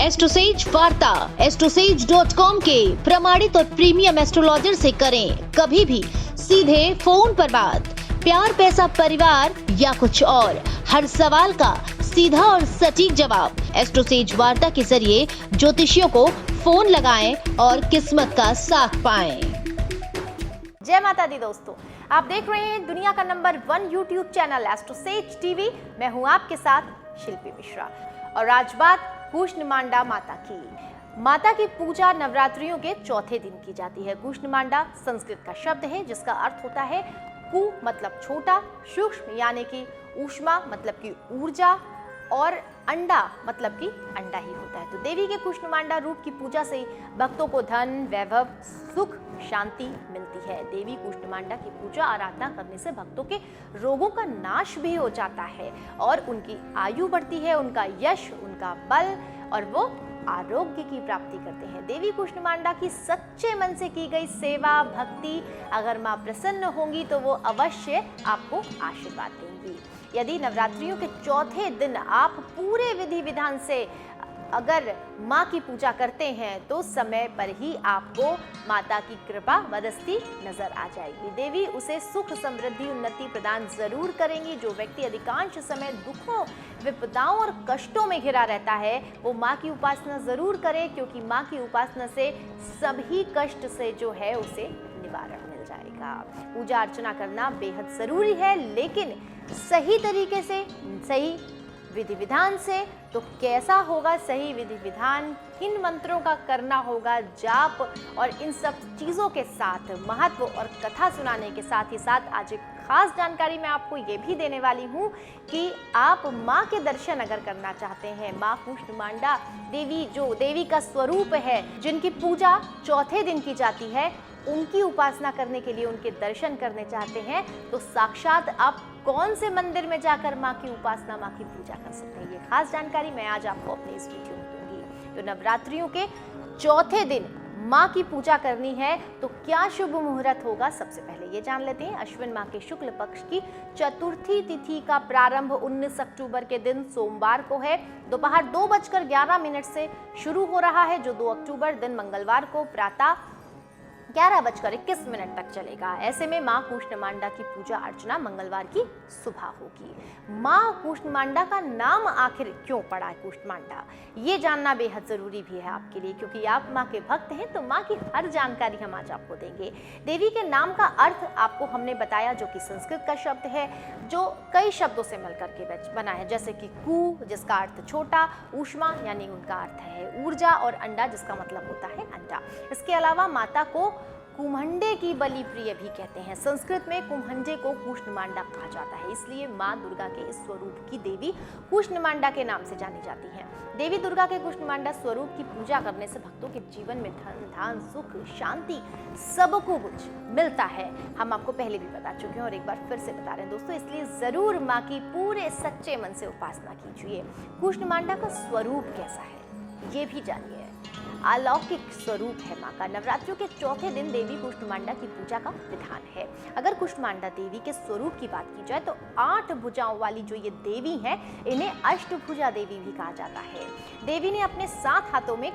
एस्ट्रोसेज वार्ता astrosage.com के प्रमाणित और प्रीमियम एस्ट्रोलॉजर से करें कभी भी सीधे फोन पर बात। प्यार, पैसा, परिवार या कुछ और, हर सवाल का सीधा और सटीक जवाब। एस्ट्रोसेज वार्ता के जरिए ज्योतिषियों को फोन लगाएं और किस्मत का साथ पाएं। जय माता दी दोस्तों, आप देख रहे हैं दुनिया का number 1 YouTube channel AstroSage TV. मैं हूं आपके साथ शिल्पी मिश्रा और आज बात कुष्णमांडा माता की पूजा नवरात्रियों के चौथे दिन की जाती है। कुष्णमांडा संस्कृत का शब्द है जिसका अर्थ होता है कु मतलब छोटा, सूक्ष्म यानी कि ऊष्मा मतलब कि ऊर्जा और अंडा मतलब कि अंडा ही होता है। तो देवी के कुष्णमांडा रूप की पूजा से भक्तों को धन, वैभव, सुख, शांति मिलती है। देवी कुष्णमांडा की पूजा आराधना करने से भक्तों के रोगों का नाश भी हो जाता है और उनकी आयु बढ़ती है, उनका यश, उनका बल और वो आरोग्य की प्राप्ति करते हैं। देवी कुष्णमांडा की सच्चे मन से की गई सेवा, भक्ति अगर माँ प्रसन्न होंगी तो वो अवश्य आपको आशीर्वाद देंगी। यदि नवरात्रियों के चौथे दिन आप पूरे विधि विधान से अगर माँ की पूजा करते हैं तो समय पर ही आपको माता की कृपा मदस्ती नजर आ जाएगी। देवी उसे सुख, समृद्धि, उन्नति प्रदान जरूर करेंगी। जो व्यक्ति अधिकांश समय दुखों, विपदाओं और कष्टों में घिरा रहता है वो माँ की उपासना जरूर करे, क्योंकि माँ की उपासना से सभी कष्ट से जो है उसे निवारण मिल जाएगा। पूजा अर्चना करना बेहद जरूरी है, लेकिन सही तरीके से, सही विधि विधान से। तो कैसा होगा सही विधि विधान, किन मंत्रों का करना होगा जाप और इन सब चीज़ों के साथ महत्व और कथा सुनाने के साथ ही साथ आज एक खास जानकारी मैं आपको ये भी देने वाली हूँ कि आप माँ के दर्शन अगर करना चाहते हैं, माँ कुष्णमांडा देवी जो देवी का स्वरूप है, जिनकी पूजा चौथे दिन की जाती है, उनकी उपासना करने के लिए, उनके दर्शन करने चाहते हैं तो साक्षात आप कौन से मंदिर में जाकर माँ की उपासना, माँ की पूजा कर सकते हैं, ये खास जानकारी मैं आज आपको अपने इस वीडियो में दूंगी। तो नवरात्रियों के चौथे दिन माँ की पूजा करनी है तो क्या शुभ मुहूर्त होगा, सबसे पहले ये जान लेते हैं। अश्विन माह के शुक्ल पक्ष की चतुर्थी तिथि का प्रारंभ 19 अक्टूबर के दिन सोमवार को है। दोपहर 2:11 से शुरू हो रहा है, जो 2 अक्टूबर दिन मंगलवार को प्रातः 11:21 तक चलेगा। ऐसे में माँ कुष्णमांडा की पूजा अर्चना मंगलवार की सुबह होगी। माँ कुष्णमांडा का नाम आखिर क्यों पड़ा है कुष्णमांडा, ये जानना बेहद जरूरी भी है आपके लिए, क्योंकि आप माँ के भक्त हैं तो माँ की हर जानकारी हम आज आपको देंगे। देवी के नाम का अर्थ आपको हमने बताया, जो कि संस्कृत का शब्द है, जो कई शब्दों से मिल करके बना है, जैसे कि कु जिसका अर्थ छोटा, ऊष्मा यानी उनका अर्थ है ऊर्जा और अंडा जिसका मतलब होता है अंडा। इसके अलावा माता को कुम्हंडे की बलि प्रिय भी कहते हैं। संस्कृत में कुम्हंडे को कुष्णमांडा कहा जाता है, इसलिए माँ दुर्गा के इस स्वरूप की देवी कुष्णमांडा के नाम से जानी जाती हैं। देवी दुर्गा के कुष्णमांडा स्वरूप की पूजा करने से भक्तों के जीवन में धन, धान, सुख, शांति सब कुछ मिलता है। हम आपको पहले भी बता चुके हैं और एक बार फिर से बता रहे हैं दोस्तों, इसलिए जरूर माँ की पूरे सच्चे मन से उपासना कीजिए। कुष्णमांडा का स्वरूप कैसा है ये भी जानिए। अलौकिक स्वरूप है माँ का। नवरात्रियों के चौथे दिन देवी कुष्णमांडा की पूजा का विधान है। अगर कुष्णमांडा देवी के स्वरूप की बात की जाए तो 8 भुजाओं वाली जो ये देवी है, इन्हें अष्टभुजा देवी भी कहा जाता है। देवी ने अपने 7 हाथों में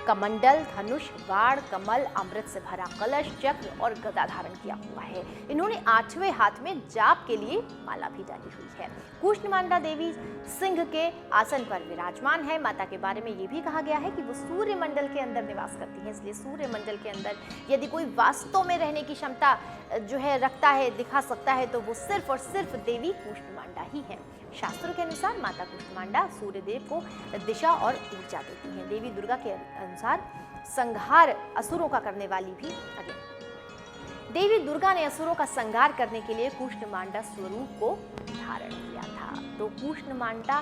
कमंडल, धनुष, बाण, कमल, अमृत से भरा कलश, चक्र और गदा धारण किया हुआ है। इन्होंने 8वें हाथ में जाप के लिए माला भी डाली हुई है। कुष्णमांडा देवी सिंह के आसन पर विराजमान है। माता के बारे में ये भी कहा गया है कि वो सूर्य मंडल के अंदर निवास करती है, इसलिए सूर्य मंडल के अंदर यदि कोई वास्तव में रहने की क्षमता जो है रखता है, दिखा सकता है, तो वो सिर्फ और सिर्फ देवी कुष्णमांडा ही है। शास्त्रों के अनुसार माता कुष्णमांडा सूर्यदेव को दिशा और ऊर्जा देती हैं। देवी दुर्गा के अनुसार संहार असुरों का करने वाली भी देवी दुर्गा ने असुरों का संहार करने के लिए कुष्णमांडा स्वरूप को धारण किया था। तो कुष्णमांडा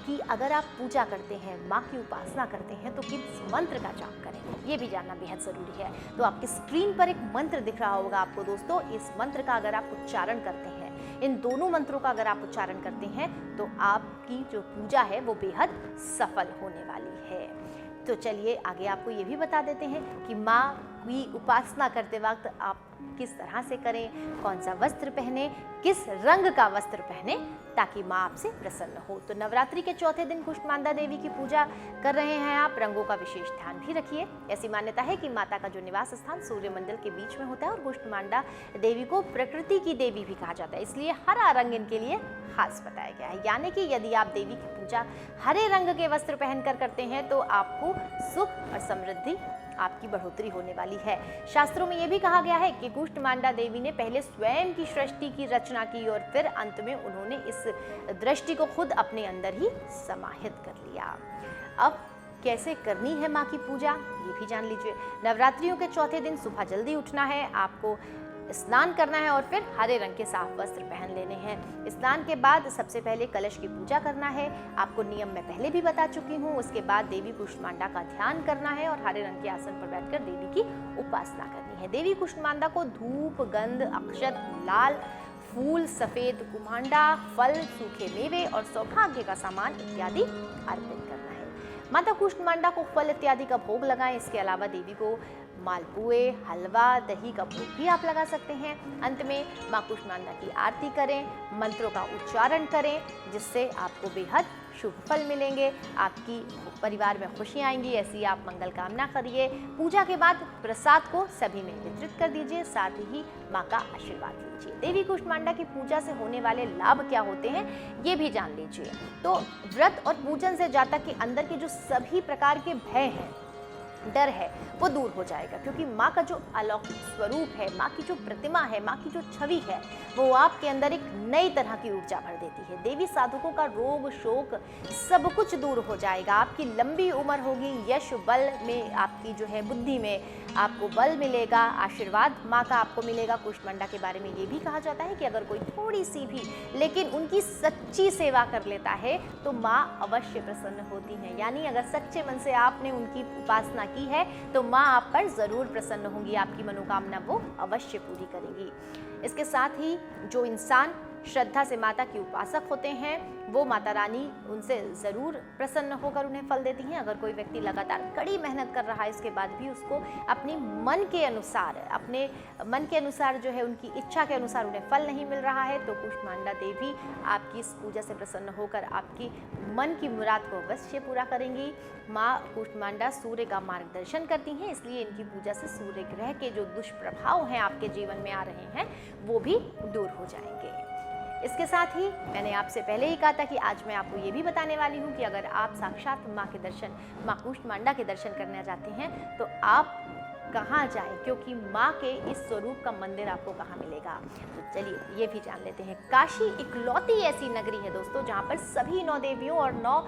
की अगर आप पूजा करते हैं, माँ की उपासना करते हैं तो किस मंत्र का जाप करें ये भी जानना बेहद जरूरी है। तो आपकी स्क्रीन पर एक मंत्र दिख रहा होगा आपको दोस्तों, इस मंत्र का अगर आप उच्चारण करते हैं, इन दोनों मंत्रों का अगर आप उच्चारण करते हैं तो आपकी जो पूजा है वो बेहद सफल होने वाली है। तो चलिए आगे आपको ये भी बता देते हैं कि माँ की उपासना करते वक्त आप किस तरह से करें, कौन सा वस्त्र पहने, किस रंग का वस्त्र पहने, ताकि माँ आपसे प्रसन्न हो। तो नवरात्रि के चौथे दिन कुष्मांडा देवी की पूजा कर रहे हैं आप, रंगों का विशेष ध्यान भी रखिए। ऐसी मान्यता है कि माता का जो निवास स्थान सूर्य मंडल के बीच में होता है और कुष्मांडा देवी को प्रकृति की देवी भी कहा जाता है, इसलिए हरा रंग इनके लिए खास बताया गया है। यानी कि यदि आप देवी की पूजा हरे रंग के वस्त्र पहनकर करते हैं तो आपको सुख और समृद्धि आपकी बढ़ोतरी होने वाली है। शास्त्रों में यह भी कहा गया है कि कुष्मांडा देवी ने पहले स्वयं की सृष्टि की रचना की और फिर अंत में उन्होंने इस दृष्टि को खुद अपने अंदर ही समाहित कर लिया। अब कैसे करनी है माँ की पूजा, ये भी जान लीजिए। नवरात्रियों के चौथे दिन सुबह जल्दी उठना है, आपको स्नान करना है और फिर हरे रंग के साफ वस्त्र पहन लेने हैं। स्नान के बाद सबसे पहले कलश की पूजा करना है, आपको नियम मैं पहले भी बता चुकी हूँ। उसके बाद देवी कुष्मांडा का ध्यान करना है और हरे रंग के आसन पर बैठकर देवी की उपासना करनी है। देवी कुष्मांडा को धूप, गंध, अक्षत, लाल फूल, सफेद कुमांडा, फल, सूखे मेवे और सौभाग्य का सामान इत्यादि अर्पित करना है। माता कुष्मांडा को फल इत्यादि का भोग लगाएं। इसके अलावा देवी को मालपुए, हलवा, दही का भोग भी आप लगा सकते हैं। अंत में माँ कुष्मांडा की आरती करें, मंत्रों का उच्चारण करें, जिससे आपको बेहद शुभ फल मिलेंगे, आपकी परिवार में खुशियाँ आएंगी, ऐसी आप मंगल कामना करिए। पूजा के बाद प्रसाद को सभी में वितरित कर दीजिए, साथ ही माँ का आशीर्वाद लीजिए। देवी कुष्मांडा की पूजा से होने वाले लाभ क्या होते हैं ये भी जान लीजिए। तो व्रत और पूजन से जातक के अंदर के जो सभी प्रकार के भय हैं, डर है, वो दूर हो जाएगा, क्योंकि माँ का जो अलौकिक स्वरूप है, माँ की जो प्रतिमा है, माँ की जो छवि है, वो आपके अंदर एक नई तरह की ऊर्जा भर देती है। देवी साधकों का रोग शोक सब कुछ दूर हो जाएगा, आपकी लंबी उम्र होगी, यश बल में, आपकी जो है बुद्धि में आपको बल मिलेगा, आशीर्वाद माँ का आपको मिलेगा। कुष्मांडा के बारे में ये भी कहा जाता है कि अगर कोई थोड़ी सी भी लेकिन उनकी सच्ची सेवा कर लेता है तो माँ अवश्य प्रसन्न होती हैं। यानी अगर सच्चे मन से आपने उनकी उपासना की है तो माँ आप पर जरूर प्रसन्न होंगी, आपकी मनोकामना वो अवश्य पूरी करेगी। इसके साथ ही जो इंसान श्रद्धा से माता की उपासक होते हैं वो माता रानी उनसे ज़रूर प्रसन्न होकर उन्हें फल देती हैं। अगर कोई व्यक्ति लगातार कड़ी मेहनत कर रहा है, इसके बाद भी उसको अपने मन के अनुसार जो है उनकी इच्छा के अनुसार उन्हें फल नहीं मिल रहा है, तो कुष्मांडा देवी आपकी इस पूजा से प्रसन्न होकर आपकी मन की मुराद को अवश्य पूरा करेंगी। माँ कुष्मांडा सूर्य का मार्गदर्शन करती हैं, इसलिए इनकी पूजा से सूर्य ग्रह के जो दुष्प्रभाव हैं आपके जीवन में आ रहे हैं वो भी दूर हो जाएंगे। इसके साथ ही मैंने आपसे पहले ही कहा था कि आज मैं आपको ये भी बताने वाली हूँ कि अगर आप साक्षात माँ के दर्शन, माँ कुष्मांडा के दर्शन करना चाहते हैं तो आप कहाँ जाएं, क्योंकि माँ के इस स्वरूप का मंदिर आपको कहाँ मिलेगा। तो चलिए ये भी जान लेते हैं। काशी इकलौती ऐसी नगरी है दोस्तों जहाँ पर सभी 9 देवियों और 9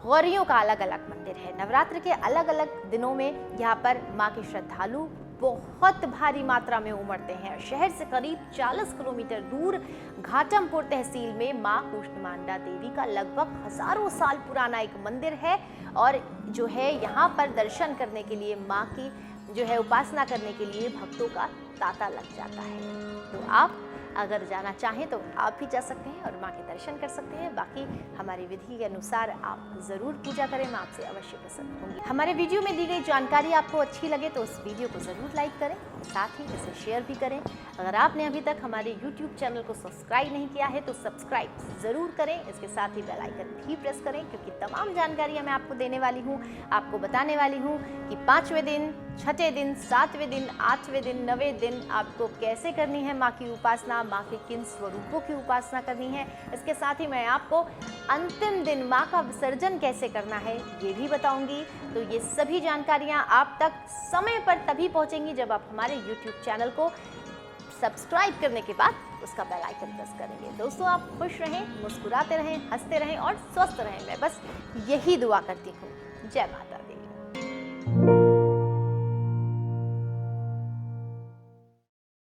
गौरियों का अलग अलग मंदिर है। नवरात्र के अलग अलग दिनों में यहाँ पर माँ के श्रद्धालु बहुत भारी मात्रा में उमड़ते हैं। शहर से करीब 40 किलोमीटर दूर घाटमपुर तहसील में माँ कुष्मांडा देवी का लगभग हजारों साल पुराना एक मंदिर है और जो है यहाँ पर दर्शन करने के लिए, माँ की जो है उपासना करने के लिए भक्तों का तांता लग जाता है। तो आप अगर जाना चाहें तो आप भी जा सकते हैं और माँ के दर्शन कर सकते हैं। बाकी हमारी विधि के अनुसार आप ज़रूर पूजा करें, माँ आपसे अवश्य प्रसन्न होंगी। हमारे वीडियो में दी गई जानकारी आपको अच्छी लगे तो उस वीडियो को ज़रूर लाइक करें, साथ ही इसे शेयर भी करें। अगर आपने अभी तक हमारे YouTube चैनल को सब्सक्राइब नहीं किया है तो सब्सक्राइब ज़रूर करें। इसके साथ ही बेल आइकन भी प्रेस करें, क्योंकि तमाम जानकारियाँ मैं आपको देने वाली हूँ, आपको बताने वाली हूँ कि 5वें दिन, 6ठे दिन, 7वें दिन, 8वें दिन, 9वें दिन आपको कैसे करनी है माँ की उपासना, माँ के किन स्वरूपों की उपासना करनी है। इसके साथ ही मैं आपको अंतिम दिन माँ का विसर्जन कैसे करना है ये भी बताऊंगी। तो ये सभी जानकारियाँ आप तक समय पर तभी पहुँचेंगी जब आप हमारे YouTube चैनल को सब्सक्राइब करने के बाद उसका बेल आइकन प्रेस करेंगे। दोस्तों आप खुश रहें, मुस्कुराते रहें, हंसते रहें और स्वस्थ रहें, मैं बस यही दुआ करती हूँ। जय माता दी।